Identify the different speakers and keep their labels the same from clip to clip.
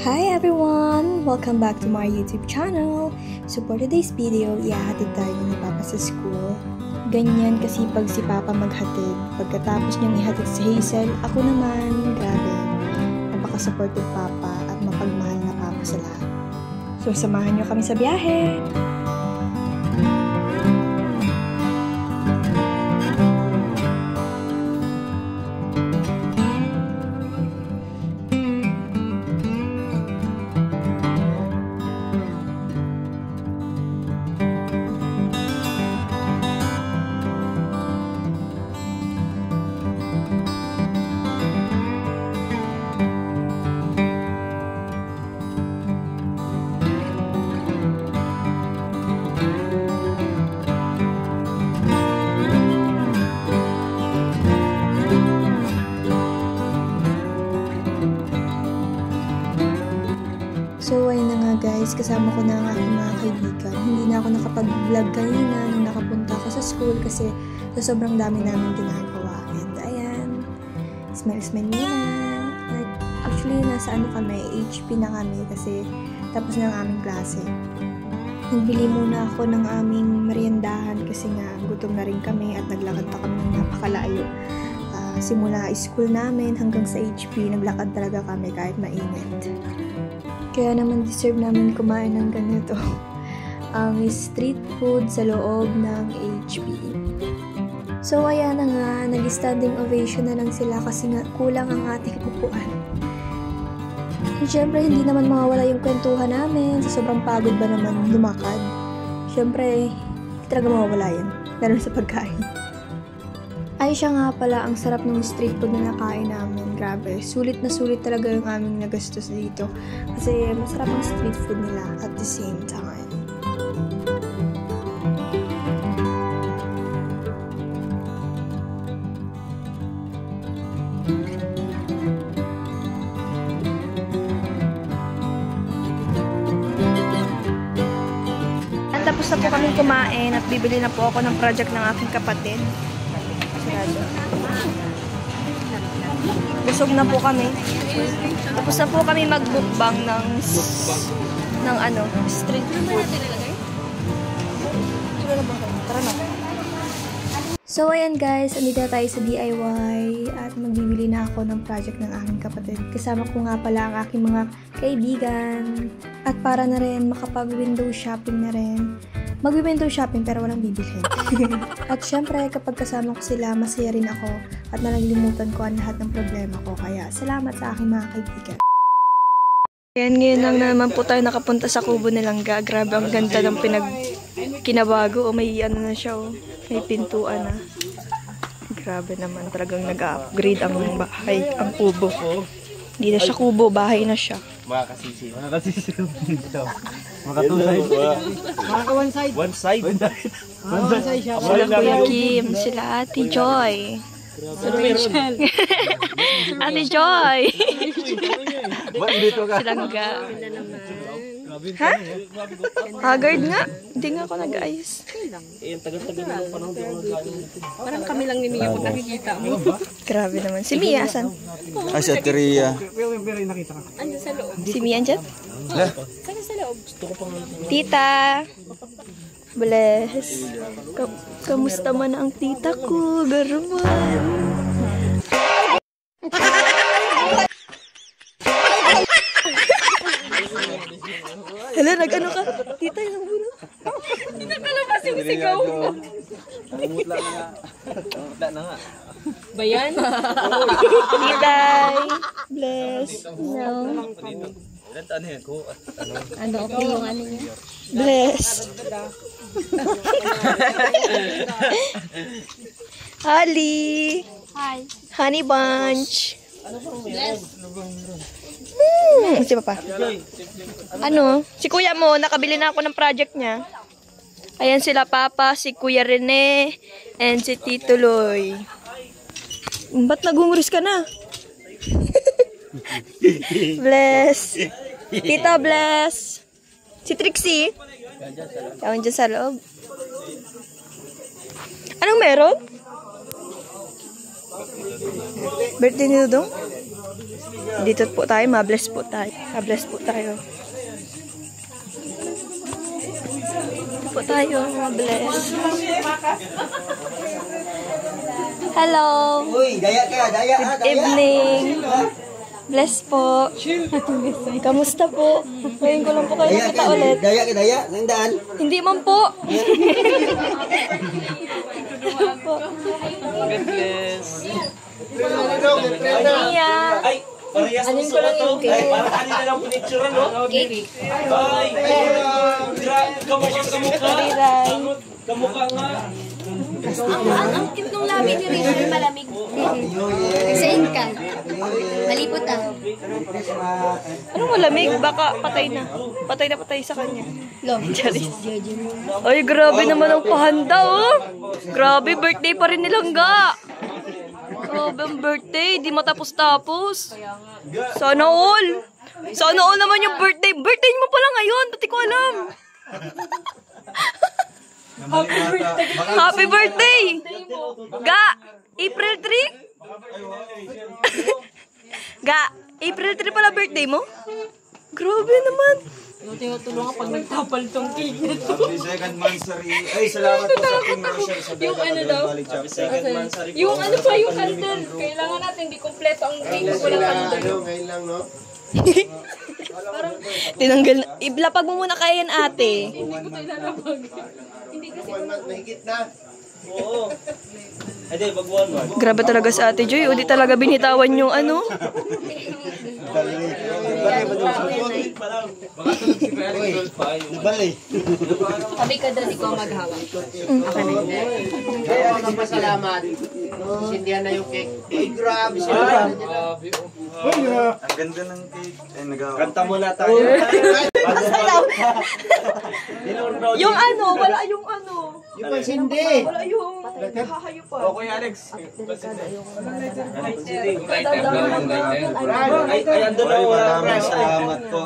Speaker 1: Hi everyone! Welcome back to my YouTube channel. So for today's video, ihahatid tayo ni Papa sa school. Ganyan kasipag si Papa maghatid. Pagkatapos niyang ihatid si Hazel, ako naman, grabe. Napaka-supportive Papa at mapagmahal na Papa sa lahat. So samahan niyo kami sa biyahe! So, ayun na nga guys, kasama ko na ang aking mga kaibigan. Hindi na ako nakapag-vlog kanina nung nakapunta ako sa school kasi sa sobrang dami namin ginagawa. And ayan, smile-smile muna. Actually, nasa kami, HP na kami kasi tapos na ang aming klase. Nagbili muna ako ng aming meriendahan kasi nga gutom na rin kami at naglakad pa kami ng napakalayo. Simula school namin hanggang sa HP, naglakad talaga kami kahit mainit. Kaya naman deserve namin kumain ng ganito. Ang street food sa loob ng HP. So ayan na nga, nag-standing ovation na lang sila kasi nga kulang ang ating upuan. Siyempre hindi naman mawawala yung kwentuhan namin. Sa sobrang pagod ba naman lumakad. Siyempre, hindi talaga mawawala yan. Lalo sa pagkain. Ay siya nga pala, ang sarap ng street food na nakain namin. Grabe, sulit na sulit talaga yung aming nagastos dito. Kasi masarap ang street food nila at the same time. Tapos na po kaming kumain at bibili na po ako ng project ng aking kapatid. Busog na po kami. Tapos na po kami magbukbang ng street food. Tara na. So ayan guys, andito na tayo sa DIY at magbibili na ako ng project ng aking kapatid. Kasama ko nga pala ang aking mga kaibigan. At para na rin makapag-window shopping na rin. Mag-window shopping pero walang bibilhin. At syempre, kapag kasama ko sila, masaya rin ako at nalilimutan ko ang lahat ng problema ko. Kaya salamat sa aking mga kaibigan. Ayan, ngayon lang naman po tayo nakapunta sa kubo nilang ga. Grabe, ang ganda ng kinabago. O may na siya, oh. May pintuan na. Grabe naman, talagang nag-upgrade ang bahay, ang kubo. Hindi na siya kubo, bahay na siya.
Speaker 2: Makakasisi dito. Makatulay. One side. One side. One side siya.
Speaker 1: Sila Kuya Kim, sila Ate Joy. Ate Joy. Silang ga. Ha? Haggard nga. Hindi nga ako nag-ayos.
Speaker 3: Parang kami lang ni Mia kung nakikita mo.
Speaker 1: Grabe naman. Si Mia, asan?
Speaker 4: Ay, si Ateria.
Speaker 3: Andiyan sa loob.
Speaker 1: Si Mia, andyan?
Speaker 3: Saan sa loob?
Speaker 1: Tita! Bless! Kamusta man ang tita ko? Garaman! Hala, nag-ano ka? Tita, yung buno.
Speaker 3: Hindi na kalabas yung sigaw mo.
Speaker 2: Namutla na nga.
Speaker 3: Bayan?
Speaker 1: Tita! Bless! No.
Speaker 3: Ano, okay yung ano niya?
Speaker 1: Bless! Holly!
Speaker 3: Hi.
Speaker 1: Honey Bunch! Si Papa. Ano? Si Kuya mo, nakabili na ako ng project niya. Ayan sila Papa, si Kuya Rene, and si Tito Loy. Ba't nagungris ka na? Bless. Tita Bless. Si Trixie. Ewan dyan sa loob. Anong meron? Birthday ni Dudong? Dito po tayo, ma-bless po tayo. Ma-bless po tayo. Dito po tayo, ma-bless. Hello!
Speaker 5: Uy, daya ka, daya ha,
Speaker 1: Good evening! Bless po. Kamusta po? Ngayon ko lang po kayo nakita ulit.
Speaker 5: Daya ka, daya. Nandaan.
Speaker 1: Hindi man po.
Speaker 2: God bless.
Speaker 1: Mia.
Speaker 2: Ay, parehas mo sa to. Ay, parang kanina lang pinicturean, no? Ay, kamukha. Kamukha nga.
Speaker 3: Ang cute nung labi ni Rachel, malamig. Sa Incan. Malipot ah.
Speaker 1: Anong malamig? Baka patay na. Patay sa kanya. Charis. Ay, grabe naman ang pahanda, oh. Grabe, birthday pa rin nilang ga. Grabe ang birthday. Di matapos-tapos. Sana all. Sana all naman yung birthday. Birthday mo pala ngayon. Pati ko alam. Happy birthday! Ga! April 3? Ga! April 3 pala birthday mo? Grabe naman!
Speaker 3: Tinutulungan pag nagtapal tong cake na to.
Speaker 4: Happy second monthsary. Ay, salamat po sa Team Rochelle sa
Speaker 3: Yung ano daw? Yung ano pa yung candle. Kailangan natin, di kompleto ang cake. Walang candle.
Speaker 5: Ngayon lang, no?
Speaker 1: Tinanggal na. Ilapag mo muna kaya yan, ate.
Speaker 3: Hindi ko ito ilalapag. Hindi kasi
Speaker 5: Mahigit na.
Speaker 2: Oo. Ay, di, bagwan mo.
Speaker 1: Grabe talaga sa ate Joy. O di talaga binitawan yung ano.
Speaker 5: Bali.
Speaker 3: sabi ka daw, di ko maghawak.
Speaker 5: Kaya ako pasalamat. Sindihan na yung cake. Ay, grabe sila.
Speaker 4: Ang ganda ng cake. Ay, nagawa.
Speaker 2: Kanta muna tayo.
Speaker 1: Yung ano, wala yung ano.
Speaker 5: Yung pansindi.
Speaker 1: Wala yung hahayo pa.
Speaker 2: Okay, Alex. Ay, andun na wala.
Speaker 4: Maraming salamat po.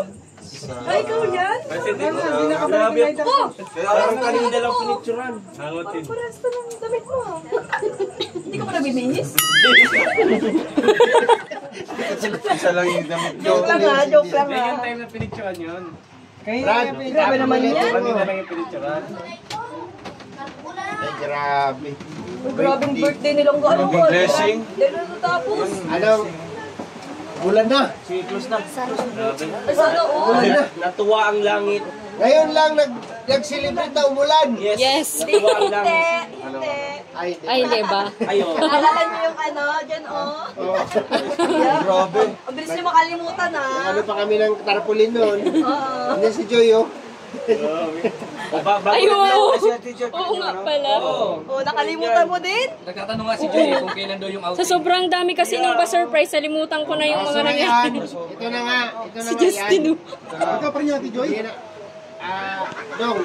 Speaker 1: Ay, ikaw yan?
Speaker 2: Grabe po. Parang kanina lang pinicturean.
Speaker 1: Parang sa ng damit mo. Hindi ka pa nabibihis?
Speaker 4: Isa lang yung damit ko.
Speaker 1: Joke lang ha, joke lang ha.
Speaker 2: time na pinicturean yun.
Speaker 1: Grabe naman yan.
Speaker 2: Kanina lang yung pinicturean.
Speaker 5: Ay, grabe.
Speaker 1: Grabing birthday nilang gano'n ko.
Speaker 4: Blessing.
Speaker 1: Dahil na natapos.
Speaker 5: Anong? Bulan na.
Speaker 2: Close na. Grabe.
Speaker 1: Ay, sana all.
Speaker 2: Natuwa ang langit.
Speaker 5: Ngayon lang nag-celebrate na umulan.
Speaker 3: Yes.
Speaker 2: Natuwa ang langit.
Speaker 1: Hindi.
Speaker 3: Ay, hindi ba?
Speaker 2: Ayun.
Speaker 1: Alala niyo yung ano, dyan oh.
Speaker 4: Grabe.
Speaker 1: Ang bilis niyo makalimutan ah.
Speaker 5: Ano pa kami ng tarpaulin noon. Hindi si Joy, oh.
Speaker 3: Ay, oo.
Speaker 2: Si Ate Jo.
Speaker 3: Oo nga pala.
Speaker 1: Oh, nakalimutan mo din?
Speaker 2: Nagtatanong nga si Joy kung kailan daw yung
Speaker 3: Sa sobrang dami kasi nung pa-surprise, nalimutan ko na yung mga nangyari.
Speaker 5: Ito na nga. Ito na
Speaker 3: Si
Speaker 5: nga
Speaker 3: Justin.
Speaker 5: yan. Ikaw pa rin yung Ate Joy? Dong,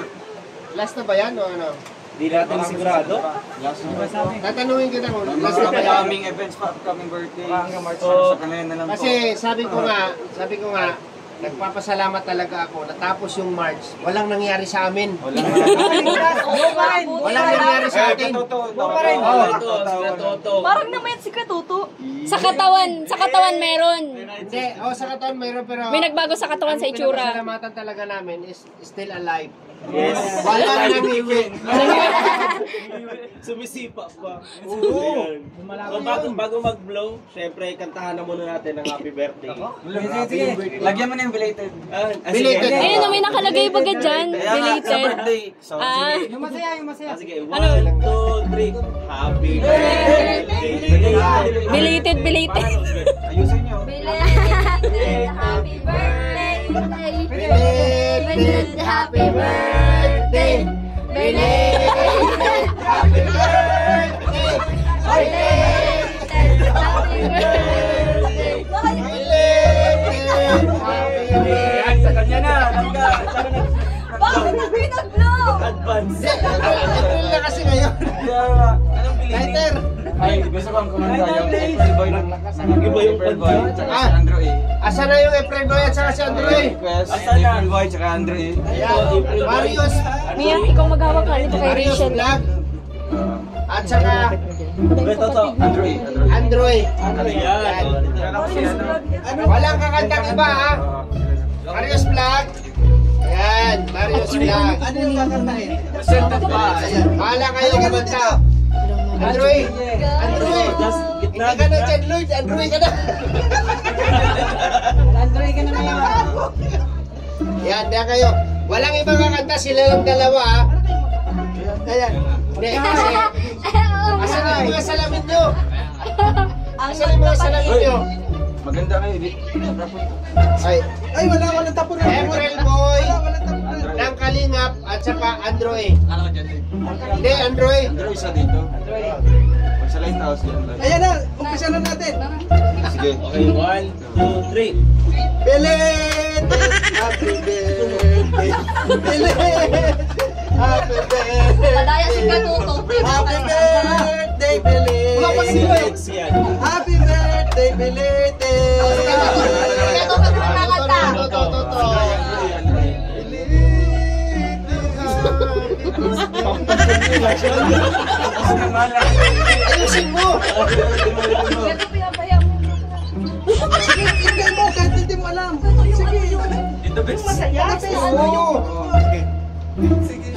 Speaker 5: last na ba yan o ano?
Speaker 2: Di natin sigurado.
Speaker 5: Tatanungin kita kung last na ba yan?
Speaker 4: Maraming events pa, upcoming birthday. Sa kanila na lang po.
Speaker 5: Kasi sabi ko nga, nagpapasalamat talaga ako. Natapos yung March, walang nangyari sa amin. Walang nangyari sa atin.
Speaker 1: Parang naman si Katuto.
Speaker 3: Sa katawan meron.
Speaker 5: Hindi, sa katawan mayroon pero
Speaker 3: May nagbago sa katawan sa itsura.
Speaker 5: pinapasalamatan talaga namin is still alive. Yes. Walang nangiwi.
Speaker 2: Sumisipa pa. Oo. So, bago mag-blow, syempre kantahan na muna natin ang happy birthday.
Speaker 4: Lagyan mo na yung belated.
Speaker 5: Belated.
Speaker 3: Ayun, may nakalagay baga dyan.
Speaker 4: Kaya nga, sa
Speaker 3: Belated.
Speaker 4: birthday. So,
Speaker 3: Ah,
Speaker 2: Yung masaya. Sige, 1, 2, 3. Happy birthday.
Speaker 3: belated.
Speaker 4: ayusin nyo.
Speaker 3: Happy birthday.
Speaker 5: Belated happy birthday. Belated happy birthday. Belated happy birthday. Belated happy birthday.
Speaker 2: Sa kanya na.
Speaker 1: Bakit nag-blow?
Speaker 2: Advance.
Speaker 5: April na kasi ngayon.
Speaker 2: Anong belated?
Speaker 5: Lighter.
Speaker 4: Ay, gusto ko ang kumanta yung April Boy ng
Speaker 2: Iba yung
Speaker 4: April Boy. Tsaka si Andrew A.
Speaker 5: Asa na yung April Boy at saka si Andrew?
Speaker 4: Request, April Boy, tsaka Andrew A.
Speaker 5: Marius.
Speaker 3: Mia, ikaw maghawak ka nito kay
Speaker 5: Marius
Speaker 3: Rachel.
Speaker 5: Vlog. At saka
Speaker 2: Android.
Speaker 5: Android.
Speaker 2: Ano yan?
Speaker 5: Walang kakantang iba ha. Marius Vlog. Ayan, Marius Vlog.
Speaker 6: Ano yung kakantahin?
Speaker 5: Bahala kayo kumanta. Android. Android. Hindi ka na dyan, Lloyd. Android ka na.
Speaker 6: Android ka na ngayon.
Speaker 5: Yan, diyan kayo. Walang ibang kakanta, sila lang dalawa ha. Ayan. Hindi, kasi asan yung mga salamin nyo? Asan yung mga salamin nyo?
Speaker 4: Maganda kayo, di?
Speaker 5: Ay,
Speaker 6: Walang tapon na.
Speaker 5: April Boy ng Kalingap at saka Android. Hindi, Android.
Speaker 4: Android isa dito. Pag sa lighthouse yan lang.
Speaker 6: Ayan na, umpisa na natin.
Speaker 4: Sige.
Speaker 2: Okay, 1, 2, 3.
Speaker 5: Belated happy birthday. Belated happy birthday.
Speaker 3: Padaya si Katuto.
Speaker 5: Happy birthday, belated.
Speaker 2: Yan.
Speaker 5: Happy birthday, belated.
Speaker 3: Ito ka muna kanta.
Speaker 5: Ayusin mo!
Speaker 3: Ito pinapaya mo.
Speaker 6: Sige, hindi mo, kahit hindi mo alam. Sige, yung masaya.
Speaker 5: Oo.
Speaker 6: Sige.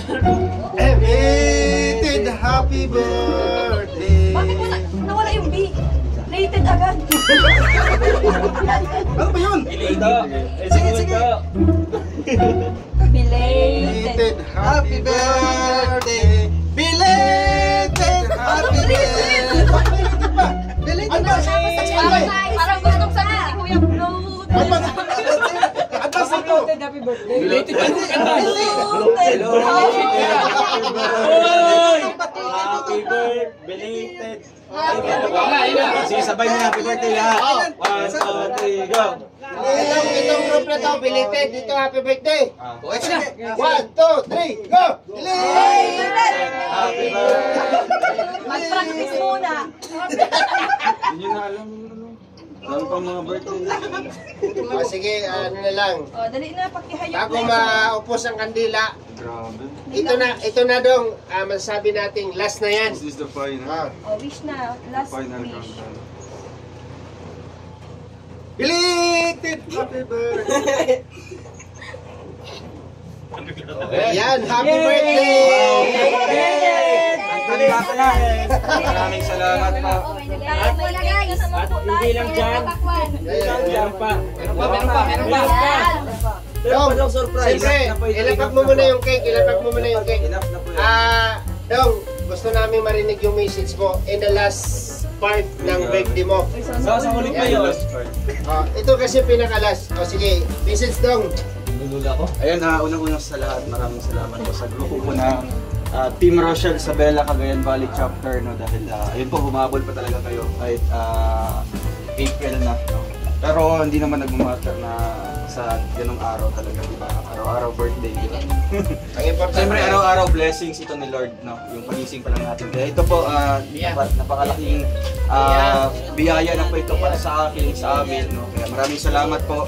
Speaker 5: Belated happy birthday.
Speaker 3: Bakit nawala yung B? Rated agad.
Speaker 6: Ano ba yun?
Speaker 2: Ito.
Speaker 6: Sige, sige.
Speaker 3: Belated.
Speaker 5: Belated happy birthday. Belated happy birthday.
Speaker 6: Belated ba?
Speaker 3: Parang gustong sabihin ni Kuya Blood.
Speaker 5: Advance ito.
Speaker 6: Happy birthday.
Speaker 2: Belated ka nung kanta.
Speaker 3: Hello.
Speaker 2: Oy! Happy birthday, belated. Sige, sabay niyo happy birthday lahat. 1, 2, 3, go!
Speaker 5: Itong group na to, belated. Dito happy birthday. 1, 2, 3, go! Belated!
Speaker 2: Happy birthday.
Speaker 3: Mag-practice muna.
Speaker 4: Hindi nyo na alam yung ano. Alam pang mga birthday.
Speaker 5: Sige, ano na lang.
Speaker 3: O, dali na, pakihayop
Speaker 5: Bago maupos ang kandila,
Speaker 4: Grabe.
Speaker 5: ito na dong masasabi nating last na yan.
Speaker 4: This is the final.
Speaker 3: O, wish na. Last
Speaker 4: Final
Speaker 3: wish.
Speaker 4: countdown.
Speaker 5: Belated happy birthday! Yan, happy birthday!
Speaker 4: Maraming salamat po.
Speaker 3: At
Speaker 2: hindi lang dyan. Meron pa. Meron pa.
Speaker 5: Dong, siyempre, ilapag mo muna yung cake,
Speaker 4: Enough na po yan.
Speaker 5: Dong, gusto namin marinig yung message mo in the last part ng birthday mo.
Speaker 2: Sa huli pa yun.
Speaker 5: Ito kasi pinakalas. O sige, message Dong.
Speaker 4: Ayan, unang-unang sa lahat, maraming salamat po sa grupo po ng Team Rochelle Isabela Cagayan Valley Chapter, no, dahil ayun po, humabol pa talaga kayo kahit April na, no? Pero hindi naman nagmamatter na sa ganong araw talaga, di ba? Araw-araw birthday, di ba?
Speaker 5: Ang importante.
Speaker 4: Siyempre, araw-araw blessings ito ni Lord, no? Yung pagising pa lang natin. Kaya ito po, napakalaking biyaya na po ito para sa akin, sa amin, no? Kaya maraming salamat po.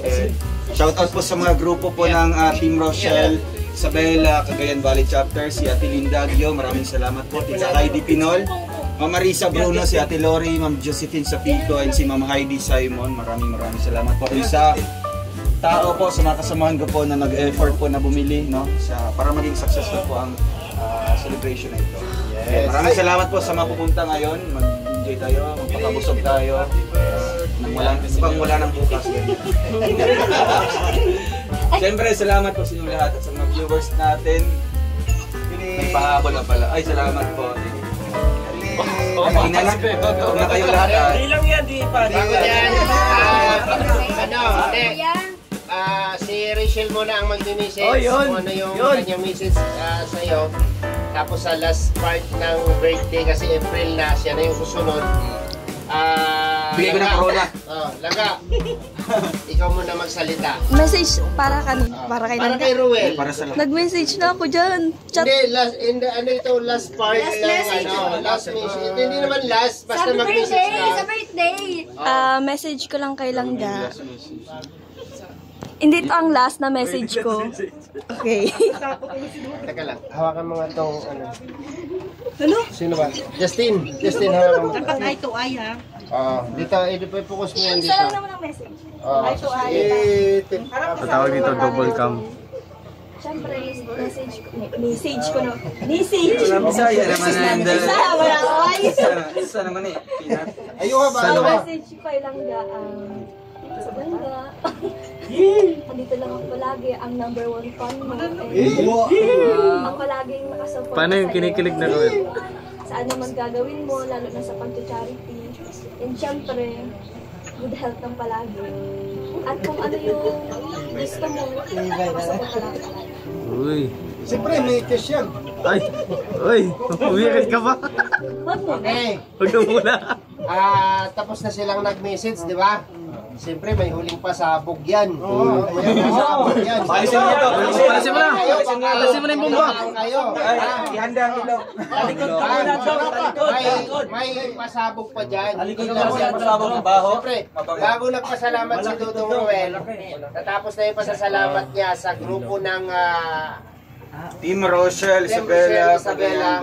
Speaker 4: Shoutout po sa mga grupo po ng Team Rochelle Isabela Cagayan Valley Chapter, si Ate Lindagyo, maraming salamat po. Tita Heidi Pinol, Ma'am Marisa Bruno, si Ate Lori, Ma'am Josephine Sapito, and si Ma'am Heidi Simon, maraming salamat po. And sa tao po, sa mga kasamahan ko po na nag-effort po na bumili, no, para maging successful po ang celebration na ito. Yes. Maraming salamat po sa mga pupunta ngayon. Mag-enjoy tayo, magpakabusog tayo. Wala nang bukas. Siyempre, salamat po sa inyong lahat at sa mga viewers natin. Nagpahabol na pala. Ay, salamat po. Ina na kayo lahat.
Speaker 2: Di lang yan, di pa.
Speaker 5: Bago yan, si Rachel muna ang mag-message kung ano yung kanyang message sa iyo. Tapos sa last part ng birthday, kasi April na, siya na yung susunod.
Speaker 4: Bigay ko ng corona.
Speaker 5: Laga, ikaw muna magsalita.
Speaker 1: Message para kay
Speaker 5: Para kay Ruel.
Speaker 4: Para sa lahat.
Speaker 1: Nag-message na ako dyan. Chat.
Speaker 5: Hindi, last part ng last message. Hindi naman last, basta mag-message ka.
Speaker 3: Sa birthday!
Speaker 1: Message ko lang kay Langga. Hindi to ang last na message ko. Okay.
Speaker 5: Teka lang, hawakan mo nga itong ano. Ano? Sino ba? Justin, hawakan mo.
Speaker 6: Dapat eye to eye ha.
Speaker 5: Dito, focus mo yan dito.
Speaker 1: Isa lang naman ang message.
Speaker 6: Eye to eye.
Speaker 4: Patawag dito, double cam.
Speaker 1: Siyempre, message ko na. Message!
Speaker 4: Bisaya naman na.
Speaker 1: Isa
Speaker 4: naman eh.
Speaker 5: Ayuha ba?
Speaker 1: message ko kay Langga. Sa Langga. Andito lang ako palagi, ang number 1 fan mo. Ang palaging nakasupport.
Speaker 4: Paano yung kinikilig na Roel?
Speaker 1: Saan naman gagawin mo, lalo na sa pang-charity. And syempre, good health ng palagi. At kung ano yung gusto mo, nakasupport ka lang palagi.
Speaker 4: Uy.
Speaker 5: Siyempre, may cash yan.
Speaker 4: Ay. Uy. Umiyakat ka ba?
Speaker 5: Okay.
Speaker 4: Huwag na muna.
Speaker 5: Tapos na silang nag-message, di ba? Siyempre, may huling pasabog yan. May pasabog yan.
Speaker 4: Palisin mo ito. Palisin mo na. Palisin mo na yung bomba.
Speaker 5: Kayo.
Speaker 2: Ihanda ang ilo.
Speaker 5: May pasabog pa dyan.
Speaker 2: Talikod na kasi ang pasabog ng baho.
Speaker 5: Siyempre, bago nagpasalamat si Dudong Ruel, natapos na yung pasasalamat niya sa grupo ng
Speaker 4: Team Rochelle, Isabela, Cagayan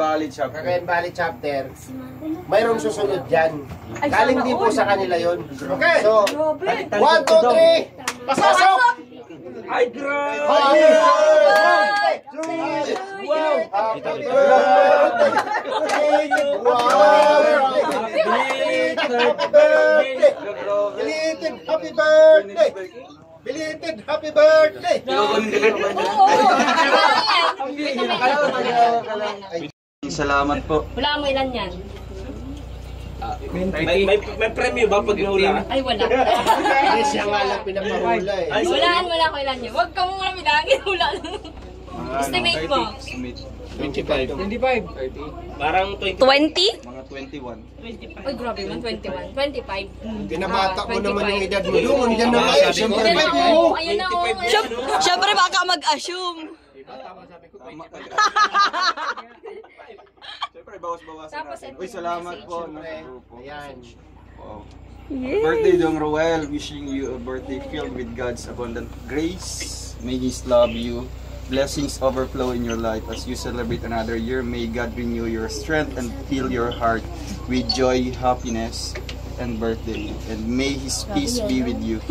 Speaker 5: Valley Chapter. Mayroong susunod dyan. Galing din po sa kanila yon. Okay. So, 1, 2, 3. Pasasok!
Speaker 2: Ay, grabe!
Speaker 5: Happy birthday! Belated happy birthday! Belated happy birthday!
Speaker 4: Salamat po.
Speaker 3: Wala mo ilan yan?
Speaker 2: May premyo ba pag nahula?
Speaker 3: Ay, wala.
Speaker 5: Hindi siya nga lang pinapahula eh.
Speaker 3: Wala ko ilan yan. Huwag ka muna bilangin. Wala. Estimate mo.
Speaker 2: 25. Parang 20.
Speaker 1: 20?
Speaker 4: Mga 21.
Speaker 3: Uy, grabe man. 21. 25.
Speaker 5: Pinabata mo naman yung edad mo doon. Yan na kayo. Siyempre,
Speaker 3: Ayan na o. Ayan na o.
Speaker 1: Siyempre baka mag-assume.
Speaker 4: Siyempre, bawas-bawasan
Speaker 3: Tapos
Speaker 4: natin.
Speaker 3: ito
Speaker 4: Uy,
Speaker 3: yung
Speaker 4: salamat
Speaker 3: message.
Speaker 4: po.
Speaker 5: Ayan.
Speaker 4: Wow. Birthday Dong Roel, wishing you a birthday filled with God's abundant grace. May His love you. Blessings overflow in your life as you celebrate another year. May God renew your strength and fill your heart with joy, happiness, and birthday. And may His peace be with you.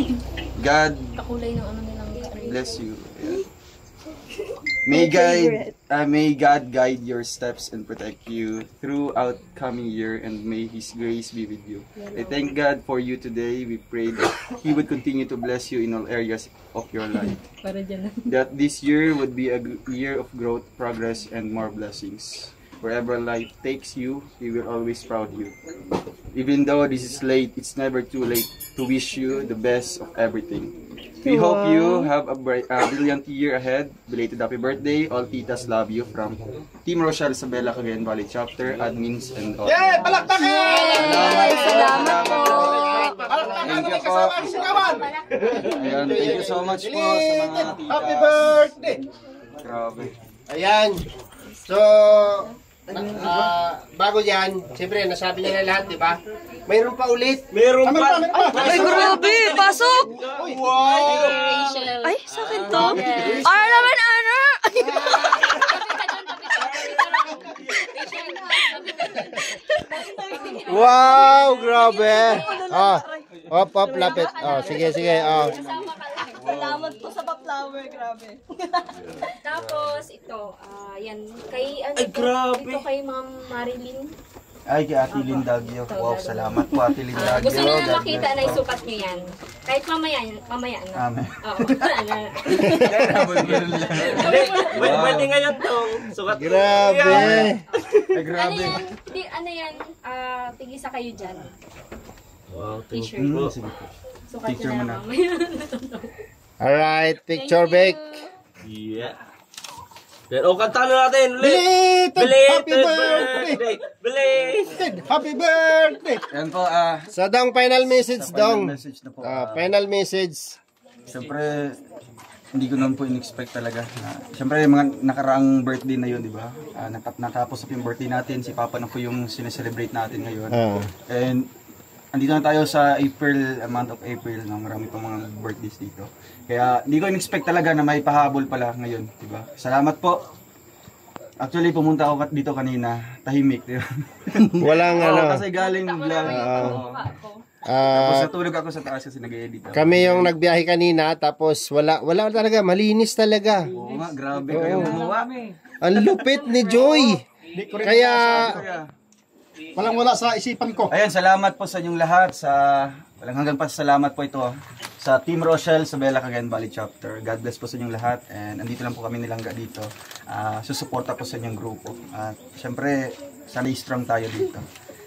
Speaker 4: God
Speaker 3: Kakulay ng ano nilang
Speaker 4: bless you. Yeah. May God guide your steps and protect you throughout coming year, and may His grace be with you. I thank God for you today. We pray that He would continue to bless you in all areas of your life. That this year would be a year of growth, progress, and more blessings. Wherever life takes you, He will always proud you. Even though this is late, it's never too late to wish you the best of everything. We hope you have a brilliant year ahead. Belated happy birthday. All titas love you from Team Rochelle, Isabela, Cagayan Valley Chapter, admins, and all.
Speaker 5: Yay! Palakpakan!
Speaker 1: Salamat po.
Speaker 4: Thank you po. Ayan, thank you so much po sa mga titas.
Speaker 5: Happy birthday!
Speaker 4: Grabe.
Speaker 5: Ayan. So, bago yan, siyempre, nasabi niya na lahat, di ba? Mayroon pa ulit.
Speaker 2: Meron pa.
Speaker 1: Ay, grabe! Pasok!
Speaker 5: Wow!
Speaker 1: Ay, sa akin to. Ano naman, ano?
Speaker 5: Wow! Grabe! Hop, lapit. Sige.
Speaker 1: Salamat po sa pa-flower, grabe.
Speaker 3: Tapos, ito. Yan. Kay, ano
Speaker 2: Ay, grabe.
Speaker 3: Ito kay Ma'am Marilyn.
Speaker 4: Ay, kay Ate Lindagyo. Wow, salamat po Ate Lindagyo.
Speaker 3: Gusto nyo na makita na isukat nyo yan. Kahit mamaya na.
Speaker 4: Amen.
Speaker 3: Oo.
Speaker 2: Pwede ngayon tong sukat.
Speaker 5: Grabe!
Speaker 4: Ay,
Speaker 3: Ano
Speaker 4: grabe.
Speaker 3: yan? Ano yan? Tigisa kayo dyan.
Speaker 2: Wow,
Speaker 3: T-shirt. Sukat
Speaker 4: Picture
Speaker 3: nyo
Speaker 4: mo
Speaker 3: na
Speaker 4: na.
Speaker 3: mamaya.
Speaker 5: Alright, picture
Speaker 3: Thank
Speaker 5: back.
Speaker 3: you.
Speaker 2: Yeah. Pero kanta na natin.
Speaker 5: Belated happy birthday!
Speaker 2: Belated.
Speaker 5: Happy birthday!
Speaker 4: Yan po,
Speaker 5: So, Dong, final message, Dong.
Speaker 4: message na po.
Speaker 5: Final message.
Speaker 4: Siyempre, hindi ko naman po in-expect talaga. Siyempre, mga nakaraang birthday na yun, di ba? Natapos na po yung birthday natin. Si Papa na po yung sineselebrate natin ngayon. And andito na tayo sa April, month of April, no? Marami pa mga birthdays dito. Kaya hindi ko in-expect talaga na may pahabol pala ngayon, diba? Salamat po. Actually, pumunta ako dito kanina, tahimik, diba?
Speaker 5: Walang ano.
Speaker 4: Kasi galing lang. Tapos natulog ako sa taas kasi nag-edit ako.
Speaker 5: Kami yung nagbiyahe kanina, tapos wala talaga, malinis talaga.
Speaker 4: Oo nga, grabe kayo gumawa.
Speaker 5: Ang lupit ni Joy. Kaya
Speaker 6: Walang wala sa isipan ko.
Speaker 4: Ayan, salamat po sa inyong lahat. Walang hanggang pasalamat po ito sa Team Rochelle sa Bella Cagayan Valley Chapter. God bless po sa inyong lahat. And andito lang po kami nilangga dito. Susuporta po sa inyong grupo. At syempre, sana strong tayo dito.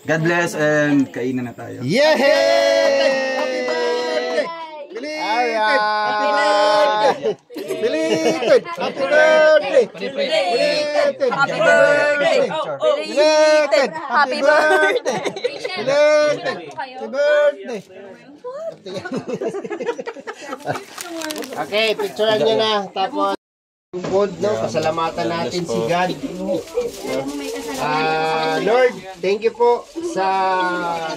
Speaker 4: God bless and kainan na tayo.
Speaker 5: Yay!
Speaker 6: Happy birthday!
Speaker 5: Happy
Speaker 6: birthday! Belated! Happy birthday! Belated!
Speaker 1: Happy birthday!
Speaker 6: Belated!
Speaker 1: Happy birthday!
Speaker 6: Belated! Happy birthday!
Speaker 5: Okay, picturean nyo na. Tapos, food, no? Pasalamatan natin si God. Lord, thank you po sa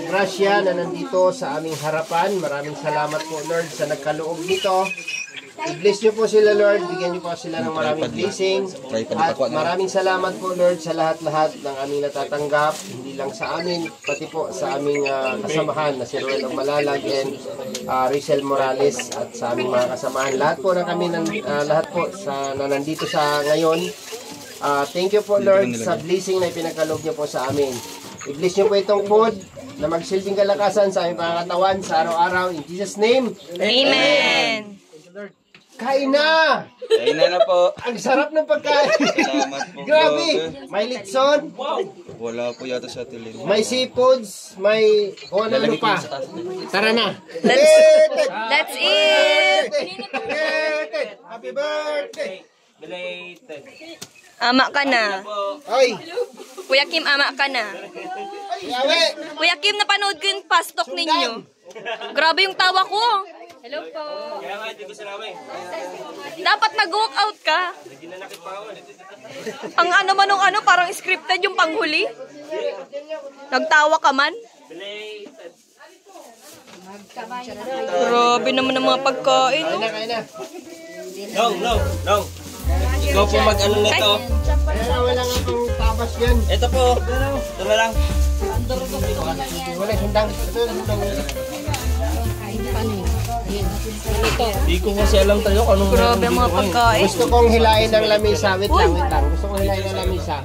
Speaker 5: grasya na nandito sa aming harapan. Maraming salamat po, Lord, sa nagkaloob nito. I-bless niyo po sila, Lord. Bigyan niyo po sila ng maraming blessing. At maraming salamat po, Lord, sa lahat-lahat ng aming natatanggap. Hindi lang sa amin, pati po sa aming kasamahan na si Roel Malalag and Rachel Morales at sa aming mga kasamahan. Lahat po na kami, lahat po na nandito sa ngayon. Thank you po, Lord, sa blessing na ipinagkaloob niyo po sa amin. I-bless niyo po itong food na magsilbing kalakasan sa aming pangatawan sa araw-araw. In Jesus' name,
Speaker 1: Amen!
Speaker 5: kain na!
Speaker 4: Kain na po.
Speaker 5: Ang sarap ng pagkain.
Speaker 4: Salamat po.
Speaker 5: Grabe! May litson,
Speaker 4: Wala po yata sa atin.
Speaker 5: may seafoods, may kung ano pa. Tara na!
Speaker 1: Let's eat!
Speaker 6: Belated! Happy birthday!
Speaker 2: Belated.
Speaker 1: Ama ka na.
Speaker 5: Oy!
Speaker 1: Kuya Kim, ama ka na.
Speaker 5: Yawe!
Speaker 1: Kuya Kim, napanood ko yung pastok ninyo. Grabe yung tawa ko.
Speaker 3: Hello po.
Speaker 2: Kaya nga, hindi ko sinama eh.
Speaker 1: Dapat nag-walk out ka. Ang ano man nung ano, parang scripted yung panghuli. Nagtawa ka man.
Speaker 2: Belated.
Speaker 1: Grabe naman ang mga pagkain.
Speaker 5: Kain na, kain na.
Speaker 2: No. Ikaw po mag-ano nito.
Speaker 5: Kaya wala nga pang tabas yan.
Speaker 2: Ito po. Ito na lang.
Speaker 5: Wala, sundang. Ito, sundang.
Speaker 2: Hindi ko kasi alam tayo kung anong
Speaker 1: Grabe ang mga pagkain.
Speaker 5: Gusto kong hilain ng lamisa. Wait lang. Gusto kong hilain ng lamisa.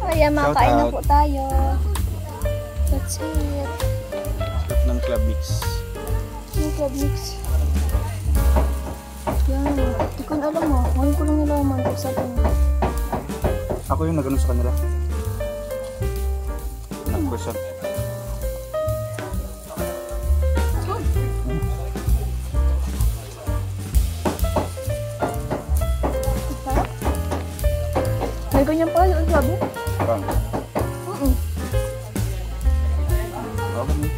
Speaker 1: Ayan, makain na po tayo. Let's eat.
Speaker 4: Ng club mix.
Speaker 1: Yung club mix. Yan. Hindi ko na alam mo. Ngayon ko lang nalaman kung sa atin.
Speaker 4: Ako yung nagano sa kanila. Nag-question.
Speaker 1: May ganyan pala yung sabi.
Speaker 4: Bang. Okay.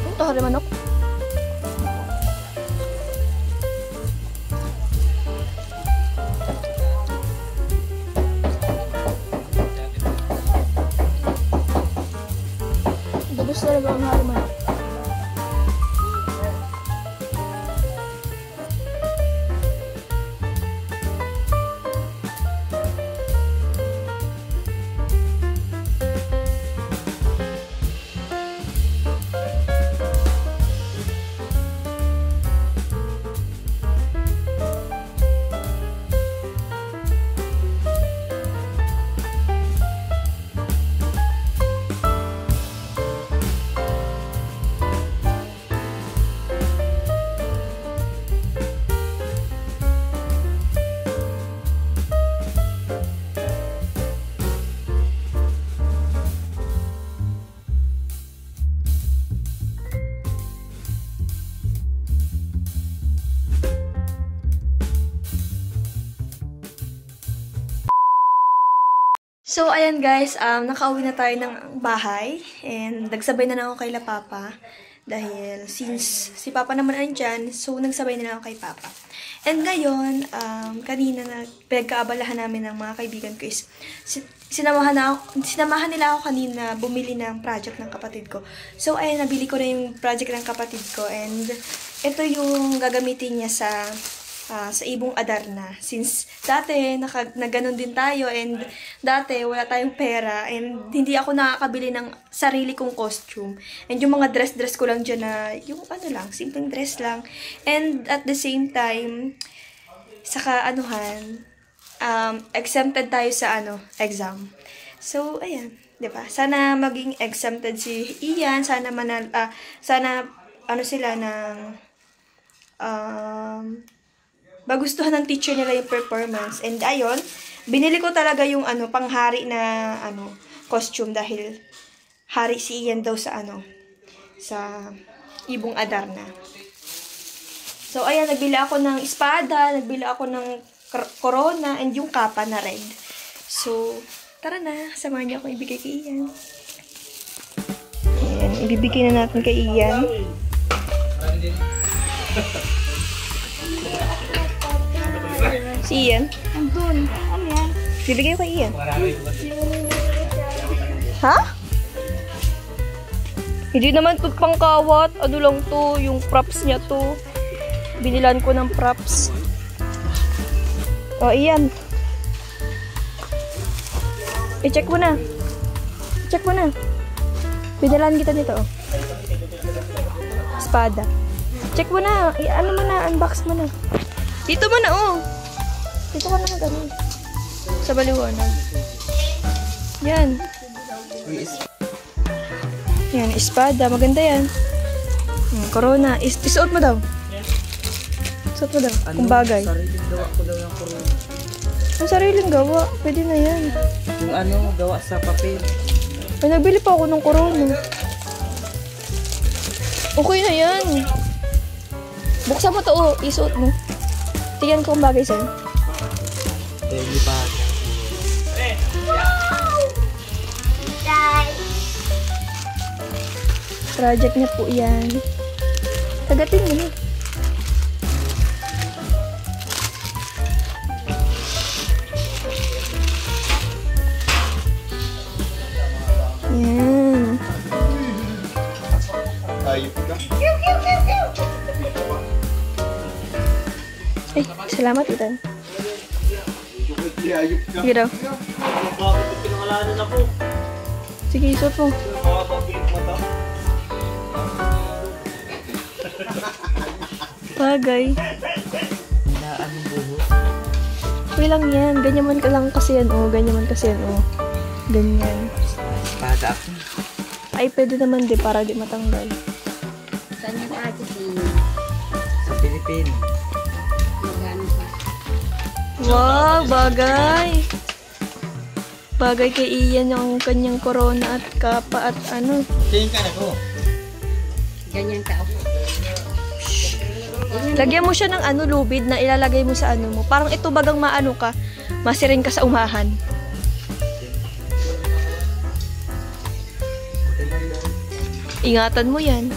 Speaker 1: Ito, hari manok. Dabis talaga ang hari manok. So, ayan guys, nakauwi na tayo ng bahay and nagsabay na lang ako kay La Papa. Dahil since si Papa naman andyan, so nagsabay na lang ako kay Papa. And ngayon, kanina na pinagkaabalahan namin ng mga kaibigan ko is sinamahan nila ako kanina bumili ng project ng kapatid ko. So, ayun, nabili ko na yung project ng kapatid ko. And ito yung gagamitin niya sa Ibong Adarna. Since dati, naganon din tayo and dati wala tayong pera and hindi ako nakakabili ng sarili kong costume. And yung mga dress ko lang dyan na, yung simpleng dress lang. And at the same time, saka exempted tayo sa exam. So, ayan, 'di ba? Sana maging exempted si Ian, sana sila ng magustuhan ng teacher nila yung performance. And ayun, binili ko talaga yung panghari na costume dahil hari si Ian daw sa sa Ibong Adarna. So ayan, nagbili ako ng espada, nagbili ako ng corona, and yung kapa na red. So, tara na, samahan niyo akong ibigay kay Ian. Ayan, ibibigay na natin kay Ian. Si Ian?
Speaker 3: Andun. Ano yan?
Speaker 1: Bibigay ko kay Ian. Ha? Hindi naman to pangkawat. Ano lang to, yung props niya to. Binilan ko ng props. Oh, Ian. I-check mo na. Check mo na. Binilan kita nito, oh. Espada. Check mo na. Ano mo na, unbox mo na. Dito mo na, oh. Dito ka na gano'n. Sa baliwanag. Yan. Yan, espada. Maganda yan. Corona. Isuot mo daw. Isuot mo daw. Kung bagay.
Speaker 6: Sariling gawa ko daw yung corona.
Speaker 1: Ang sariling gawa. Pwede na yan.
Speaker 6: Yung gawa sa papel.
Speaker 1: Ay, nagbili pa ako ng corona. Okay na yan. Buksan mo to, oh. Isuot mo. Tingnan ko kung bagay sa'yo.
Speaker 6: Hindi pa.
Speaker 1: Project niya po yan. Tagatin mo na. Yan.
Speaker 4: Ayop ka.
Speaker 1: Ay, salamat, Ethan.
Speaker 4: Ayop ka.
Speaker 1: Sige daw.
Speaker 2: Bakit pinangalanan ako?
Speaker 1: Sige, isuot mo.
Speaker 2: Makakabilik mo to.
Speaker 1: Bagay.
Speaker 6: Na anong buho?
Speaker 1: Okay lang yan. Ganyan man ka lang kasi yan, oh. Ganyan man kasi yan, oh. Ganyan.
Speaker 6: Espada ako.
Speaker 1: Ay, pwede naman di para di matanggal.
Speaker 3: Saan yung ate si
Speaker 6: Sa Pilipino.
Speaker 3: Magano pa?
Speaker 1: Wow, bagay. Bagay kay Ian yung kanyang corona at kapa at ano.
Speaker 6: Tingin ka na ko.
Speaker 3: Ganyan ka ako.
Speaker 1: Lagyan mo siya ng lubid na ilalagay mo sa mo. Parang ito bagang maano ka, masiring ka sa umahan. Ingatan mo yan.